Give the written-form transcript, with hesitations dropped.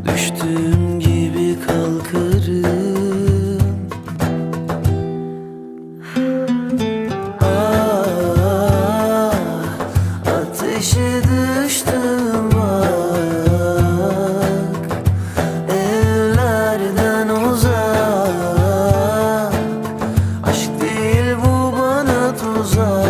Düştüğüm gibi kalkarım. Ah, ateşe düştüm bak, evlerden uzak. Aşk değil bu bana tuzak.